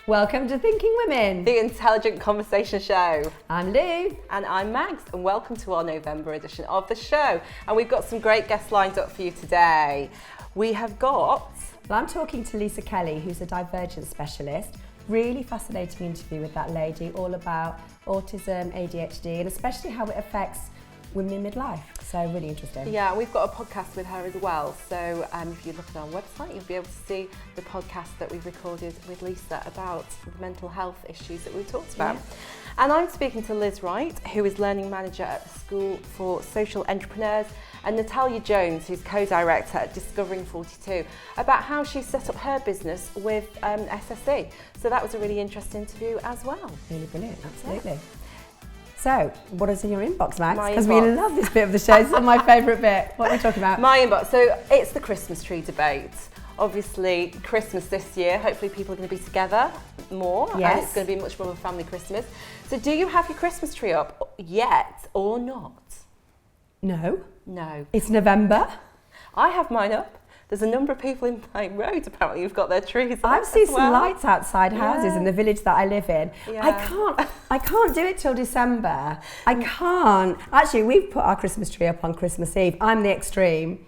Welcome to Thinking Women, the intelligent conversation show. I'm Lou. And I'm Mags, and welcome to our November edition of the show. And we've got some great guests lined up for you today. We have got... Well, I'm talking to Lisa Kelly, who's a Divergence Specialist. Really fascinating interview with that lady, all about autism, ADHD, and especially how it affects women in midlife. So really interesting. Yeah, we've got a podcast with her as well. So if you look at our website, you'll be able to see the podcast that we've recorded with Lisa about the mental health issues that we talked about. Yeah. And I'm speaking to Liz Wright, who is Learning Manager at the School for Social Entrepreneurs, and Natalia Jones, who's co-director at Discovering 42, about how she set up her business with SSE. So that was a really interesting interview as well. Really brilliant, absolutely. Yeah. So, what is in your inbox, Max? My Because we love this bit of the show. This is my favourite bit. What are we talking about? My inbox. So, it's the Christmas tree debate. Obviously, Christmas this year, hopefully people are going to be together more. Yes. And it's going to be much more of a family Christmas. So, do you have your Christmas tree up yet or not? No. No. It's November. I have mine up. There's a number of people in my road apparently who've got their trees up. I've seen some lights outside houses in the village that I live in. Yeah. I can't do it till December. I can't. Actually, we've put our Christmas tree up on Christmas Eve. I'm the extreme.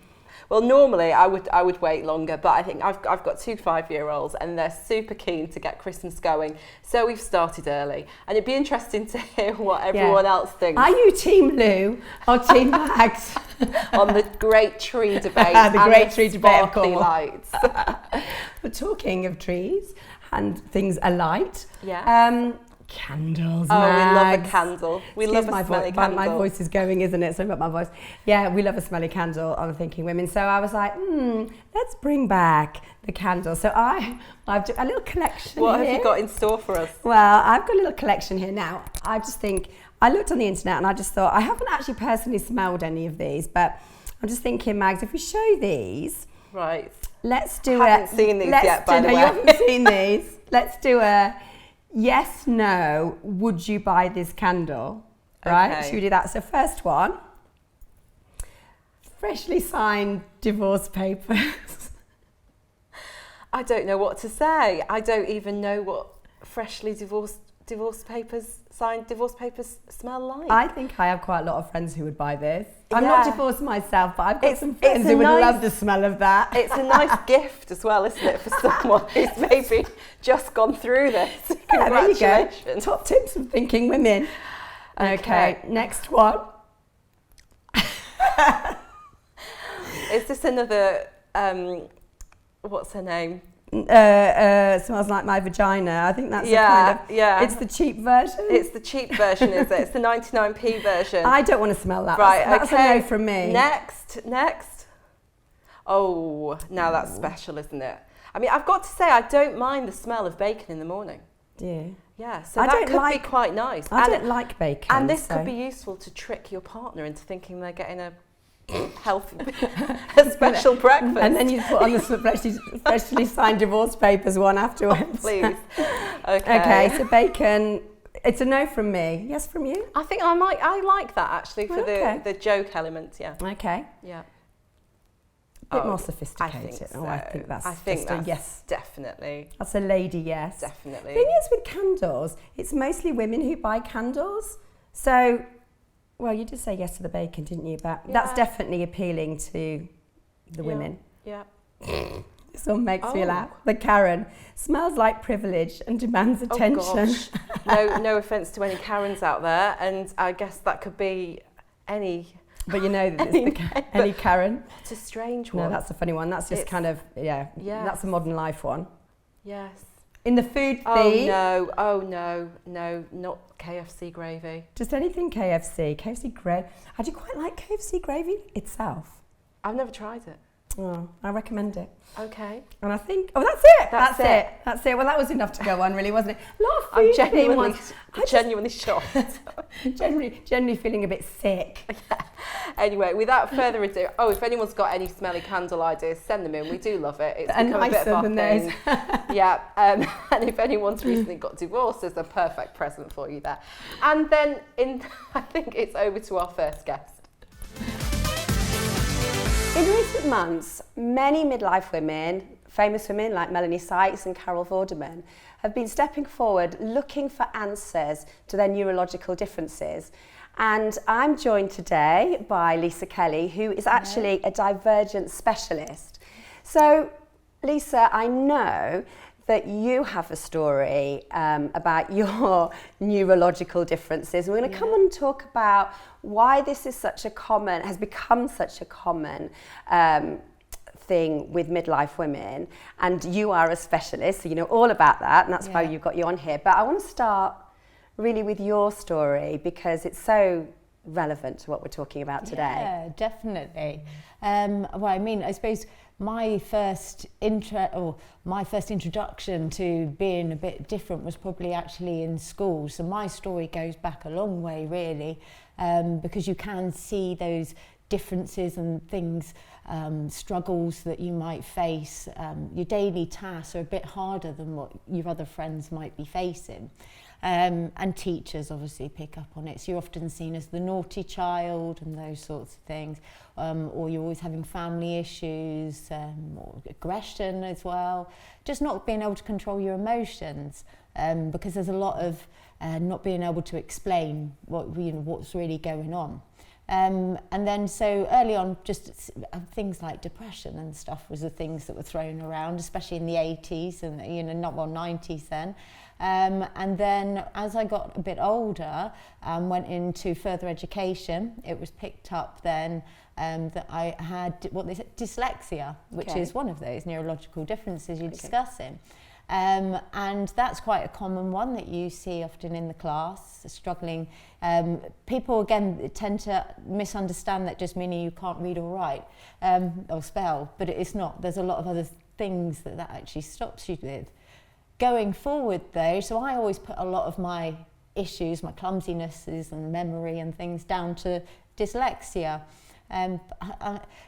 Well, normally I would wait longer, but I think I've got 2 5-year-olds and they're super keen to get Christmas going. So we've started early, and it'd be interesting to hear what everyone else thinks. Are you Team Lou or Team Max? On the great tree debate. The great tree debate, of course. Lights. But talking of trees and things alight. Yeah. Candles. Oh, Mags. we love a candle. We love a smelly candle. My voice is going, isn't it? Sorry about my voice. Yeah, we love a smelly candle on Thinking Women. So I was like, let's bring back the candle. So I've got a little collection. What here. have you got in store for us? Well, I've got a little collection here now. I just think, I looked on the internet and I just thought, I haven't actually personally smelled any of these, but I'm just thinking, Mags, if we show these. Right. Let's do I haven't seen these yet, by the way. You haven't seen these. Let's do a yes, no, would you buy this candle? Right? Okay. Should we do that? So first one, freshly signed divorce papers. I don't know what to say. I don't even know what freshly signed divorce papers smell like. I think I have quite a lot of friends who would buy this. I'm not divorced myself, but I've got some friends who would love the smell of that. It's a nice gift as well, isn't it, for someone who's maybe just gone through this. Yeah, there you go. Congratulations. Top tips from Thinking Women. Okay, next one. Is this another, what's her name? Smells like my vagina. I think that's the kind of, it's the cheap version. It's the cheap version, is it? It's the 99p version. I don't want to smell that. Right, that's okay. a no from me. Next. Oh, now that's special, isn't it? I mean, I've got to say, I don't mind the smell of bacon in the morning. Yeah. Yeah, so that could be quite nice. I don't like bacon. And this could be useful to trick your partner into thinking they're getting a special breakfast. And then you put on the freshly signed divorce papers one afterwards. Oh, please. Okay, so bacon, it's a no from me. Yes from you? I think I like that actually for the joke element, yeah. Okay. Yeah. A bit more sophisticated. I think that's yes. Definitely. That's a lady yes. Definitely. The thing is with candles, it's mostly women who buy candles. So, well, you did say yes to the bacon, didn't you? But that's definitely appealing to the women. Yeah. This one makes me laugh. The Karen smells like privilege and demands attention. Oh gosh. No offence to any Karens out there, and I guess that could be any. But you know that it's any Karen. What a strange one. No, that's a funny one. That's just kind of that's a modern life one. Yes. In the food theme. Oh no, not KFC gravy. Just anything KFC. KFC gravy. I do quite like KFC gravy itself. I've never tried it. Oh, I recommend it. Okay. And I think, that's it. That's it. Well, that was enough to go on, really, wasn't it? A lot of food I'm genuinely shocked. Generally feeling a bit sick. Yeah. Anyway, without further ado, if anyone's got any smelly candle ideas, send them in. We do love it. It's become a bit of our thing. Yeah. And if anyone's recently got divorced, there's a perfect present for you there. And then I think it's over to our first guest. In recent months, many midlife women famous women like Melanie Sykes and Carol Vorderman have been stepping forward, looking for answers to their neurological differences. And I'm joined today by Lisa Kelly, who is actually a Divergence Specialist. So, Lisa, I know that you have a story about your neurological differences. We're going to come and talk about why this is has become such a common thing with midlife women. And you are a specialist, so you know all about that, and that's why you've got you on here. But I want to start really with your story because it's so relevant to what we're talking about today. Yeah, definitely. Well, I mean, I suppose my first introduction to being a bit different was probably actually in school. So my story goes back a long way, really, because you can see those differences and things, struggles that you might face. Your daily tasks are a bit harder than what your other friends might be facing. And teachers obviously pick up on it. So you're often seen as the naughty child and those sorts of things, or you're always having family issues, or aggression as well. Just not being able to control your emotions, because there's a lot of not being able to explain what's really going on. And then so early on, just things like depression and stuff was the things that were thrown around, especially in the 80s and 90s then. And then as I got a bit older, went into further education, it was picked up then that I had dyslexia, which is one of those neurological differences you're discussing. And that's quite a common one that you see often in the class, struggling. People, again, tend to misunderstand that just meaning you can't read or write or spell, but it's not. There's a lot of other things that actually stops you with. Going forward, though, so I always put a lot of my issues, my clumsinesses and memory and things down to dyslexia.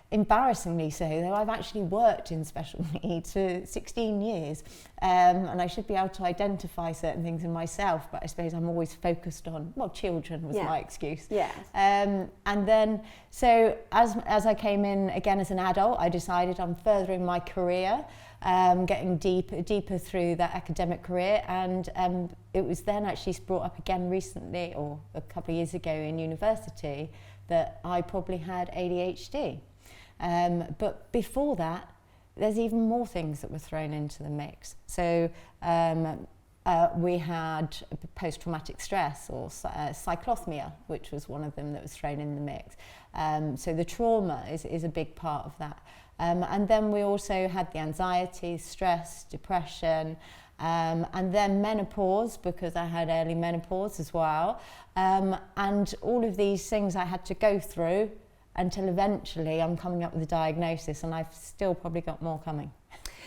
Embarrassingly so, though, I've actually worked in special needs for 16 years, and I should be able to identify certain things in myself, but I suppose I'm always focused on, children was my excuse. Yes. And then, so as I came in again as an adult, I decided I'm furthering my career, getting deeper through that academic career, and it was then actually brought up again recently, or a couple of years ago in university, that I probably had ADHD. But before that, there's even more things that were thrown into the mix. So we had post-traumatic stress, or cyclothymia, which was one of them that was thrown in the mix. So the trauma is a big part of that. And then we also had the anxiety, stress, depression, and then menopause, because I had early menopause as well. And all of these things I had to go through until eventually I'm coming up with a diagnosis, and I've still probably got more coming.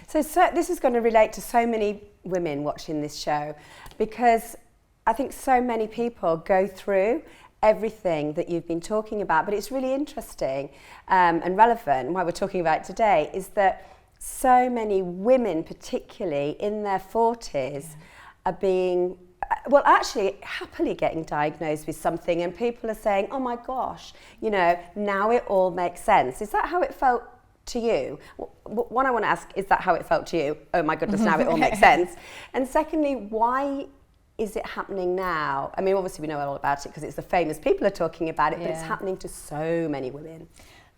So this is going to relate to so many women watching this show, because I think so many people go through everything that you've been talking about, but it's really interesting and relevant, why we're talking about it today, is that so many women, particularly in their 40s, are being, actually happily getting diagnosed with something, and people are saying, oh my gosh, now it all makes sense. Is that how it felt to you? One, I want to ask, is that how it felt to you? Oh my goodness, now it all makes sense. And secondly, why is it happening now? I mean, obviously we know all about it because it's the famous people are talking about it, but it's happening to so many women.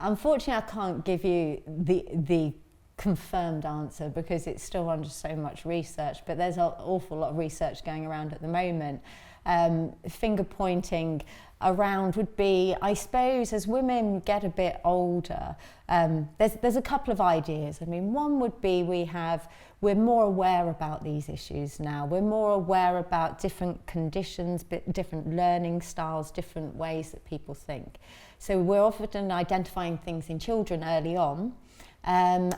Unfortunately, I can't give you the confirmed answer because it's still under so much research, but there's an awful lot of research going around at the moment. Finger pointing around would be, I suppose, as women get a bit older, there's a couple of ideas. I mean, one would be we're more aware about these issues now. We're more aware about different conditions, different learning styles, different ways that people think. So we're often identifying things in children early on.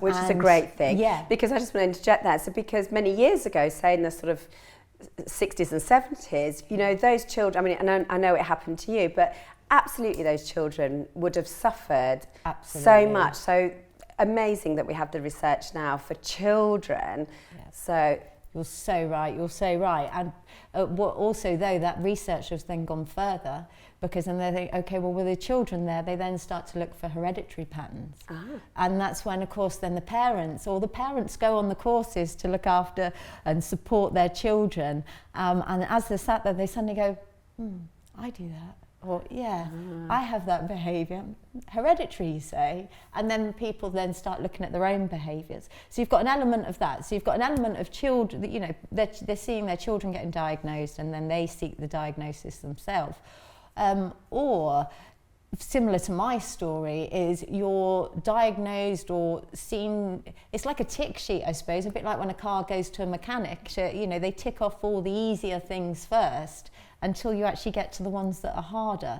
Which is a great thing. Yeah. Because I just want to interject that. So because many years ago, say in the sort of 60s and 70s, those children, I mean, I know it happened to you, but absolutely those children would have suffered so much. So amazing that we have the research now for children. Yes. So You're so right, you're so right. And what also, though, that research has then gone further, because then they think, okay, well, with the children there, they then start to look for hereditary patterns. And that's when, of course, then the parents go on the courses to look after and support their children. And as they're sat there, they suddenly go, I do that. Or, I have that behaviour. Hereditary, you say. And then people then start looking at their own behaviours. So you've got an element of that. So you've got an element of children, that, you know, they're seeing their children getting diagnosed, and then they seek the diagnosis themselves. Or, similar to my story, is you're diagnosed or seen, it's like a tick sheet, I suppose, a bit like when a car goes to a mechanic. You know, they tick off all the easier things first, until you actually get to the ones that are harder.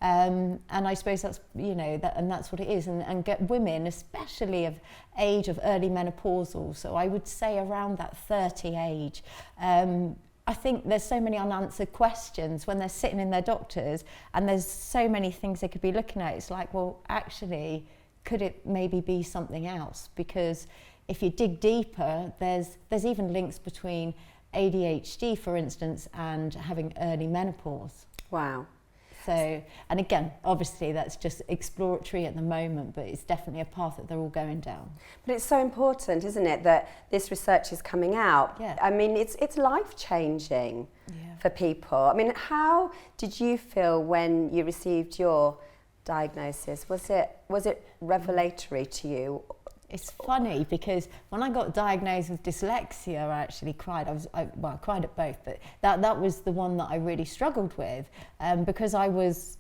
And I suppose that's, you know, that's what it is. And get women, especially of age of early menopausal, so I would say around that 30 age, I think there's so many unanswered questions when they're sitting in their doctors, and there's so many things they could be looking at. It's like, well, actually, could it maybe be something else? Because if you dig deeper, there's even links between ADHD, for instance, and having early menopause. Wow. So, and again, obviously that's just exploratory at the moment, but it's definitely a path that they're all going down. But it's so important, isn't it, that this research is coming out? Yeah. I mean, it's life-changing for people. I mean, how did you feel when you received your diagnosis? Was it revelatory to you? It's funny because when I got diagnosed with dyslexia, I actually cried. I cried at both, but that was the one that I really struggled with, because I was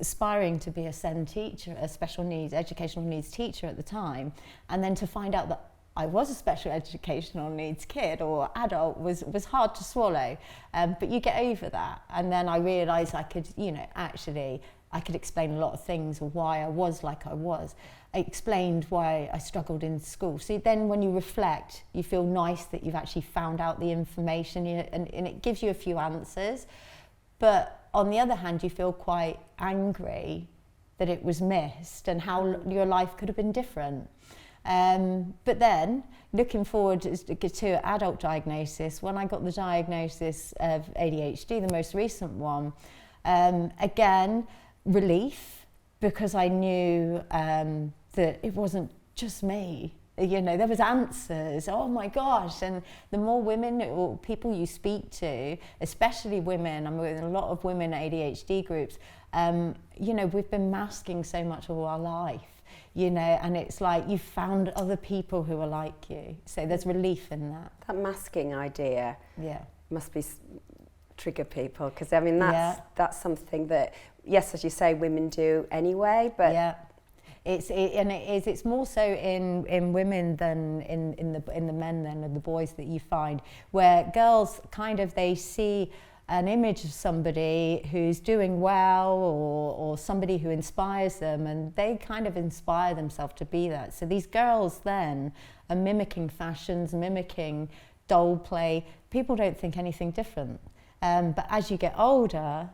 aspiring to be a SEN teacher, a special needs, educational needs teacher at the time, and then to find out that I was a special educational needs kid or adult was hard to swallow, but you get over that. And then I realised I could, you know, actually I could explain a lot of things, or why I was like I was. I explained why I struggled in school. So then when you reflect, you feel nice that you've actually found out the information, and it gives you a few answers. But on the other hand, you feel quite angry that it was missed and how your life could have been different. But then, looking forward to adult diagnosis, when I got the diagnosis of ADHD, the most recent one, again, relief, because I knew that it wasn't just me. You know, there was answers. Oh my gosh. And the more women or people you speak to, especially women, I'm with a lot of women ADHD groups, you know, we've been masking so much of our life, you know, and it's like you've found other people who are like you. So there's relief in that. That masking idea must be trigger people, because I mean that's something that, yes, as you say, women do anyway, but it's more so in women than in the men then, and the boys that you find, where girls kind of, they see an image of somebody who's doing well, or somebody who inspires them, and they kind of inspire themselves to be that. So these girls then are mimicking fashions, mimicking doll play. People don't think anything different. But as you get older,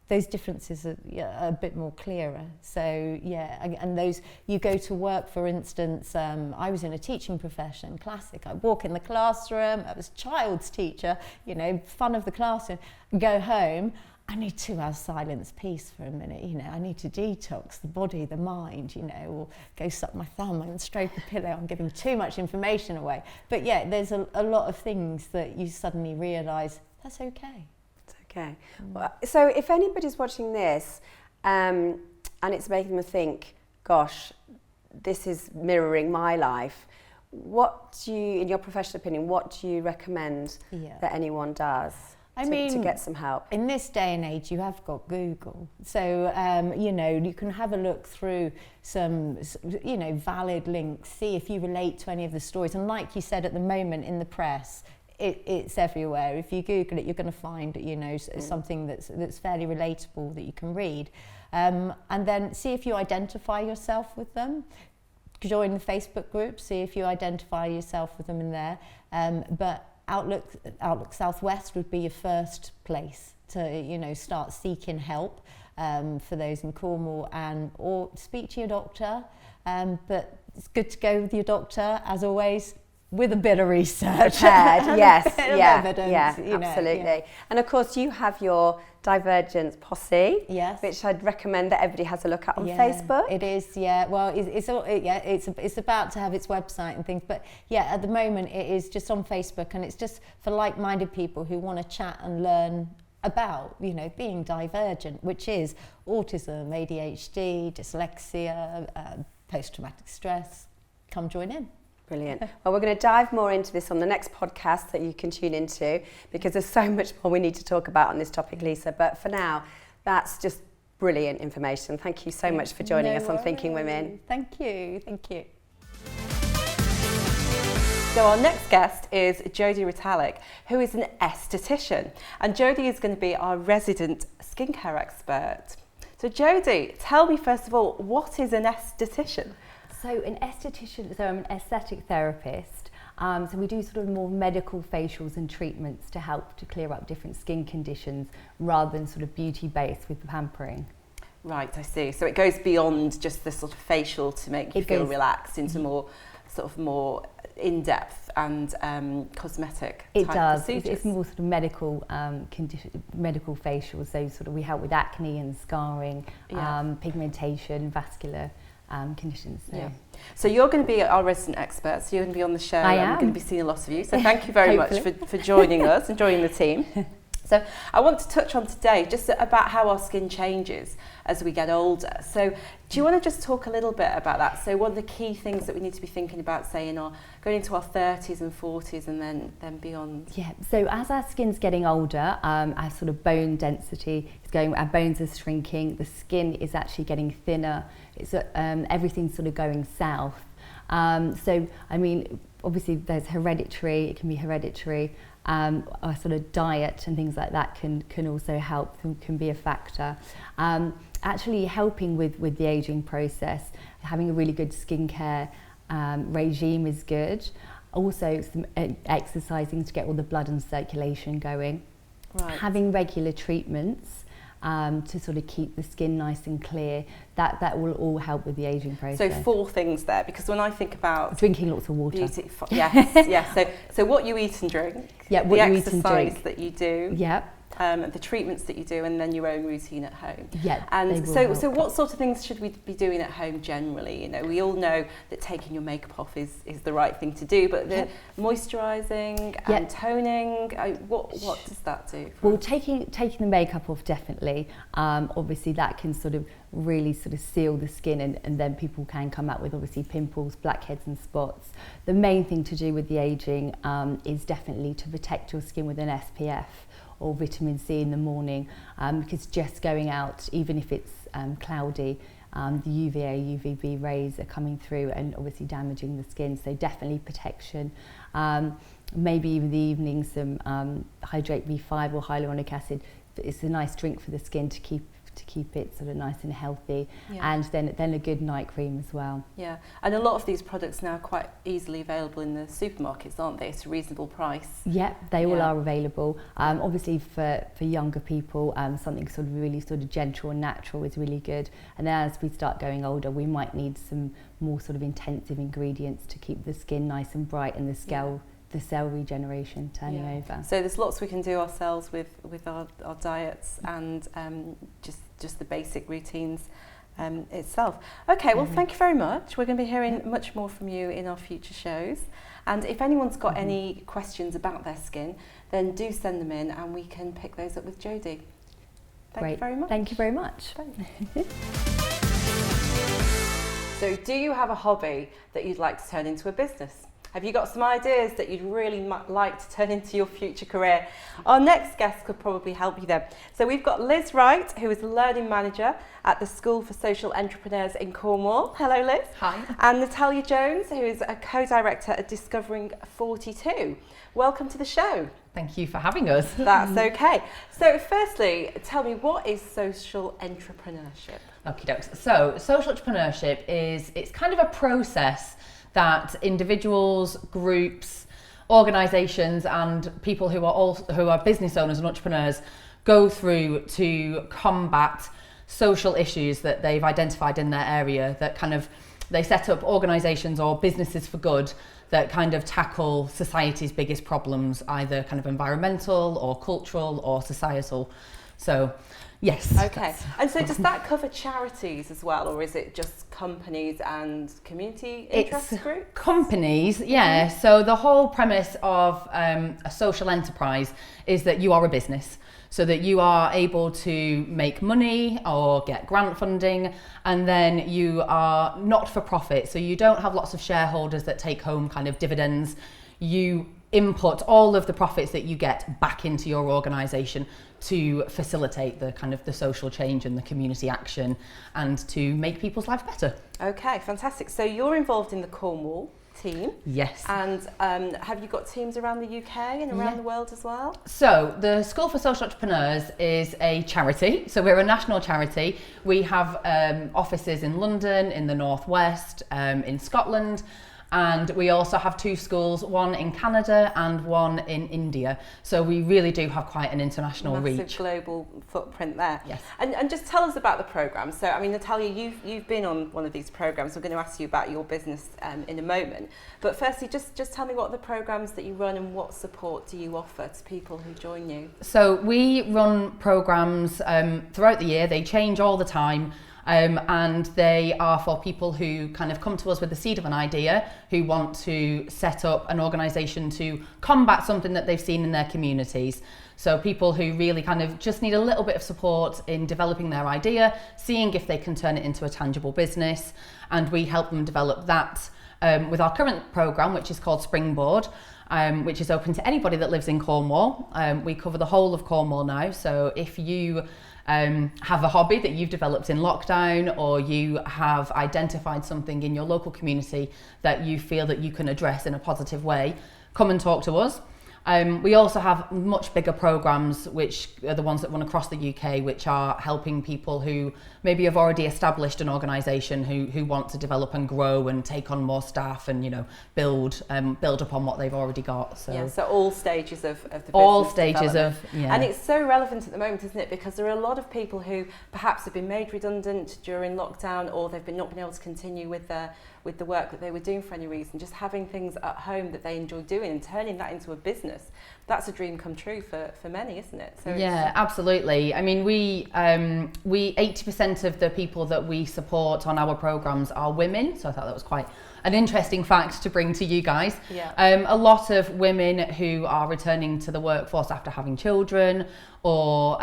those differences are a bit more clearer. So and those, you go to work, for instance, I was in a teaching profession, classic. I walk in the classroom, I was child's teacher, you know, fun of the classroom, go home, I need 2 hours silence, peace for a minute, you know, I need to detox the body, the mind, you know, or go suck my thumb and stroke the pillow. I'm giving too much information away. But yeah, there's a lot of things that you suddenly realise, that's okay. Okay. Well, so if anybody's watching this and it's making them think, gosh, this is mirroring my life, what do you, in your professional opinion, what do you recommend that anyone does to get some help? In this day and age, you have got Google. So, you know, you can have a look through some, you know, valid links, see if you relate to any of the stories. And like you said, at the moment in the press, it's everywhere. If you Google it, you're going to find, you know, something that's fairly relatable that you can read. And then see if you identify yourself with them. Join the Facebook group, see if you identify yourself with them in there. But Outlook Southwest would be your first place to, you know, start seeking help for those in Cornwall, or speak to your doctor. But it's good to go with your doctor, as always. with a bit of research. Prepared, yes, Evidence, absolutely. And of course, you have your Divergence Posse, yes, which I'd recommend that everybody has a look at on Facebook. It is, yeah. Well, it's about to have its website and things, but yeah, at the moment it is just on Facebook, and it's just for like-minded people who want to chat and learn about, being divergent, which is autism, ADHD, dyslexia, post-traumatic stress. Come join in. Brilliant. Well, we're going to dive more into this on the next podcast that you can tune into, because there's so much more we need to talk about on this topic, Lisa. But for now, that's just brilliant information. Thank you so much for joining us on Thinking Women. Thank you. Thank you. So our next guest is Jodie Retallick, who is an aesthetician. And Jodie is going to be our resident skincare expert. So Jodie, tell me first of all, what is an aesthetician? So I'm an aesthetic therapist. So we do sort of more medical facials and treatments to help to clear up different skin conditions rather than sort of beauty-based with pampering. Right, I see. So it goes beyond just the sort of facial to make you feel relaxed into more in-depth and cosmetic type procedures. It's more sort of medical medical facials. So sort of we help with acne and scarring, pigmentation, vascular conditions. So you're going to be our resident expert, so you're going to be on the show. I'm going to be seeing a lot of you. So thank you very much for joining us and joining the team. So I want to touch on today just about how our skin changes as we get older. So do you want to just talk a little bit about that? So what are the key things that we need to be thinking about, say, going into our 30s and 40s and then beyond? Yeah, so as our skin's getting older, our sort of bone density is going, our bones are shrinking, the skin is actually getting thinner, it's everything's sort of going south. So, I mean, obviously there's hereditary, it can be hereditary, our sort of diet and things like that can also help, can be a factor. Actually helping with the aging process, having a really good skincare regime is good. Also some exercising to get all the blood and circulation going. Right. Having regular treatments to sort of keep the skin nice and clear, that will all help with the aging process. So 4 things there, because when I think about drinking lots of water, beauty, yes. So what you eat and drink, what the you eat and drink, exercise that you do, the treatments that you do, and then your own routine at home. Yeah. And so what sort of things should we be doing at home generally? We all know that taking your makeup off is the right thing to do, but the moisturising and toning, what does that do? Well, taking the makeup off, definitely. Obviously that can sort of really sort of seal the skin, and then people can come out with obviously pimples, blackheads and spots. The main thing to do with the aging is definitely to protect your skin with an SPF or vitamin C in the morning, because just going out, even if it's cloudy, the UVA, UVB rays are coming through and obviously damaging the skin, so definitely protection. Maybe even the evening some hydrate B5 or hyaluronic acid. It's a nice drink for the skin to keep it sort of nice and healthy, and then a good night cream as well. Yeah, and a lot of these products now are quite easily available in the supermarkets, aren't they? It's a reasonable price. Yeah, they all are available. Obviously for younger people, something sort of really sort of gentle and natural is really good. And then as we start going older, we might need some more sort of intensive ingredients to keep the skin nice and bright and the cell regeneration turning over. So there's lots we can do ourselves with our diets and just the basic routines itself. Okay, well, thank you very much. We're going to be hearing much more from you in our future shows. And if anyone's got any questions about their skin, then do send them in and we can pick those up with Jodie. Thank you very much. Thank you very much. So do you have a hobby that you'd like to turn into a business? Have you got some ideas that you'd really like to turn into your future career? Our next guest could probably help you there. So we've got Liz Wright, who is the Learning Manager at the School for Social Entrepreneurs in Cornwall. Hello, Liz. Hi. And Natalia Jones, who is a co-director at Discovering 42. Welcome to the show. Thank you for having us. That's okay. So firstly, tell me, what is social entrepreneurship? Okie dokes. So social entrepreneurship it's kind of a process that individuals, groups, organisations and people who are business owners and entrepreneurs go through to combat social issues that they've identified in their area that kind of They set up organisations or businesses for good that kind of tackle society's biggest problems, either kind of environmental or cultural or societal. So, yes. Okay. And so does that cover charities as well, or is it just companies and community interest groups? Companies, yeah. So the whole premise of a social enterprise is that you are a business, so that you are able to make money or get grant funding, and then you are not for profit, so you don't have lots of shareholders that take home kind of dividends. You input all of the profits that you get back into your organisation to facilitate the kind of the social change and the community action and to make people's lives better. Okay, fantastic. So you're involved in the Cornwall team. Yes. And have you got teams around the UK and around the world as well? So the School for Social Entrepreneurs is a charity. So we're a national charity. We have offices in London, in the Northwest, in Scotland. And we also have 2 schools, one in Canada and one in India. So we really do have quite an international Massive reach. Global footprint there. Yes. And just tell us about the programme. So, I mean, Natalia, you've been on one of these programmes. We're going to ask you about your business in a moment. But firstly, just tell me what are the programmes that you run and what support do you offer to people who join you? So we run programmes throughout the year. They change all the time. And they are for people who kind of come to us with the seed of an idea, who want to set up an organisation to combat something that they've seen in their communities. So people who really kind of just need a little bit of support in developing their idea, seeing if they can turn it into a tangible business, and we help them develop that with our current programme, which is called Springboard, which is open to anybody that lives in Cornwall. We cover the whole of Cornwall now, so if you have a hobby that you've developed in lockdown, or you have identified something in your local community that you feel that you can address in a positive way, come and talk to us. We also have much bigger programmes, which are the ones that run across the UK, which are helping people who maybe have already established an organisation who want to develop and grow and take on more staff and, you know, build upon what they've already got. So yeah, so all stages of the business all stages development. of, yeah. And it's so relevant at the moment, isn't it? Because there are a lot of people who perhaps have been made redundant during lockdown, or they've not been able to continue with the work that they were doing for any reason. Just having things at home that they enjoy doing and turning that into a business, that's a dream come true for many, isn't it? So yeah, absolutely. I mean, we 80% of the people that we support on our programs are women, so I thought that was quite an interesting fact to bring to you guys. Yeah. A lot of women who are returning to the workforce after having children, or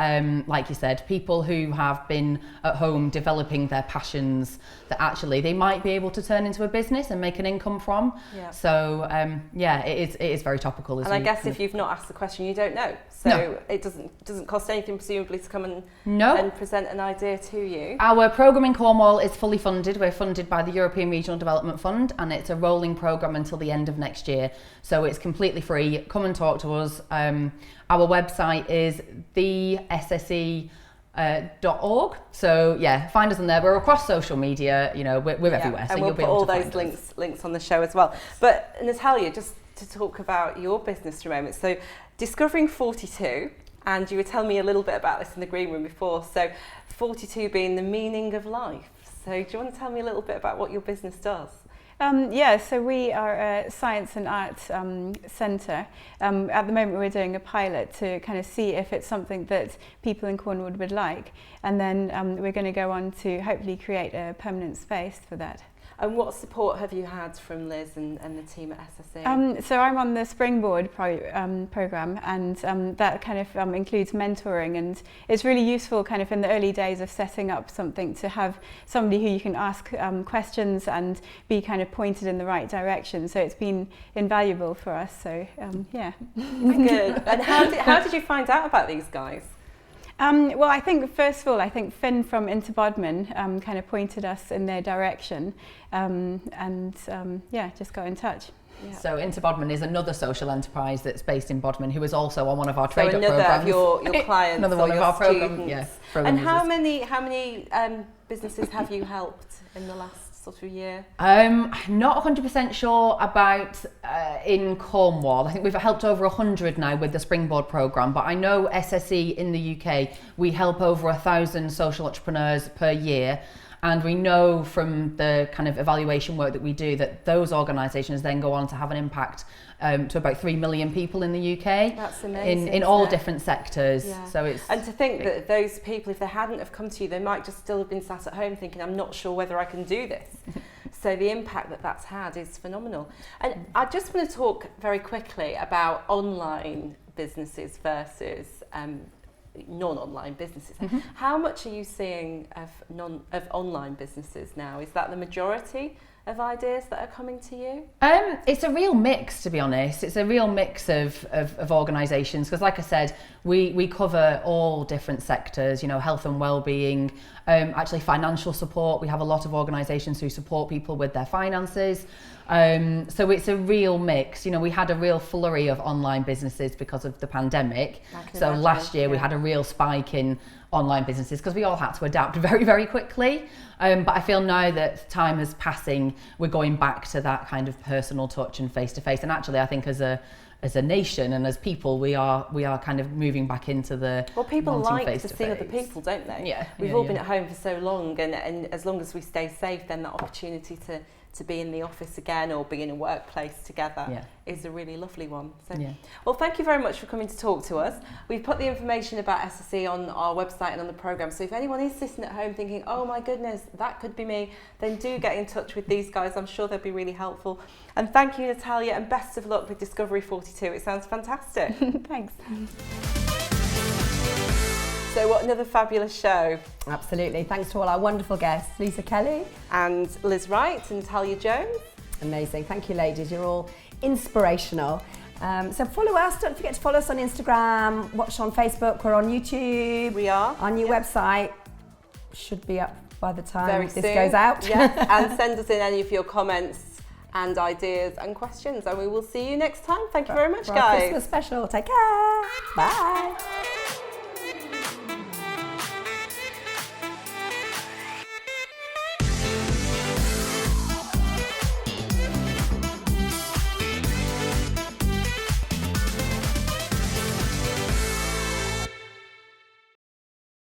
like you said, people who have been at home developing their passions that actually they might be able to turn into a business and make an income from. Yeah. So yeah, it is very topical. And I guess if you've not asked the question, you don't know. So No. it doesn't cost anything presumably to come and present an idea to you. Our programme in Cornwall is fully funded. We're funded by the European Regional Development Fund, and it's a rolling programme until the end of next year. So it's completely free. Come and talk to us. Our website is thesse.org. So yeah, find us on there. We're across social media. You know, we're everywhere. So and we'll you'll be put able all to those find us. links on the show as well. But Natalia, just to talk about your business for a moment. So Discovering 42, and you were telling me a little bit about this in the green room before. So 42 being the meaning of life. So do you want to tell me a little bit about what your business does? Yeah, so we are a science and art centre. At the moment we're doing a pilot to kind of see if it's something that people in Cornwall would like, and then we're going to go on to hopefully create a permanent space for that. And what support have you had from Liz and the team at SSE? So I'm on the Springboard programme, and that kind of includes mentoring, and it's really useful kind of in the early days of setting up something to have somebody who you can ask questions and be kind of pointed in the right direction. So it's been invaluable for us. So yeah. Good. And how did you find out about these guys? Well, I think first of all, I think Finn from Interbodman kind of pointed us in their direction, yeah, just got in touch. Yeah. So Interbodman is another social enterprise that's based in Bodmin, who is also on one of our trade-up another programs. of your clients, another one of your our program, students. yeah, And program how users. many businesses have you helped in the last sort of year? Not 100% sure about in Cornwall. I think we've helped over 100 now with the Springboard programme, but I know SSE in the UK, we help over 1,000 social entrepreneurs per year. And we know from the kind of evaluation work that we do that those organisations then go on to have an impact to about 3 million people in the UK. That's amazing. In all different sectors. Yeah. So it's and to think that those people, if they hadn't have come to you, they might just still have been sat at home thinking, I'm not sure whether I can do this. So the impact that that's had is phenomenal. And I just want to talk very quickly about online businesses versus non-online businesses. Mm-hmm. How much are you seeing of online businesses now? Is that the majority of ideas that are coming to you? It's a real mix, to be honest. It's a real mix of organisations, because like I said, we cover all different sectors, you know, health and well-being, actually financial support. We have a lot of organisations who support people with their finances. So it's a real mix. You know, we had a real flurry of online businesses because of the pandemic. So last year we had a real spike in online businesses because we all had to adapt very, very quickly. But I feel now that time is passing, we're going back to that kind of personal touch and face-to-face. And actually, I think as a nation and as people, we are kind of moving back into the people like face-to-face. to see other people, don't they? Yeah. We've all been at home for so long, and as long as we stay safe, then the opportunity to be in the office again or be in a workplace together is a really lovely one. So, well, thank you very much for coming to talk to us. We've put the information about SSE on our website and on the programme, so if anyone is sitting at home thinking, oh my goodness, that could be me, then do get in touch with these guys. I'm sure they'll be really helpful. And thank you, Natalia, and best of luck with Discovery 42. It sounds fantastic. Thanks. So what another fabulous show. Absolutely. Thanks to all our wonderful guests, Lisa Kelly and Liz Wright and Natalia Jones. Amazing. Thank you, ladies. You're all inspirational. So follow us. Don't forget to follow us on Instagram, watch on Facebook. We're on YouTube. We are. Our new website should be up by the time Very this soon. goes out. Yes. And send us in any of your comments and ideas and questions, and we will see you next time. Thank you very much, For guys. our Christmas special. Take care. Bye.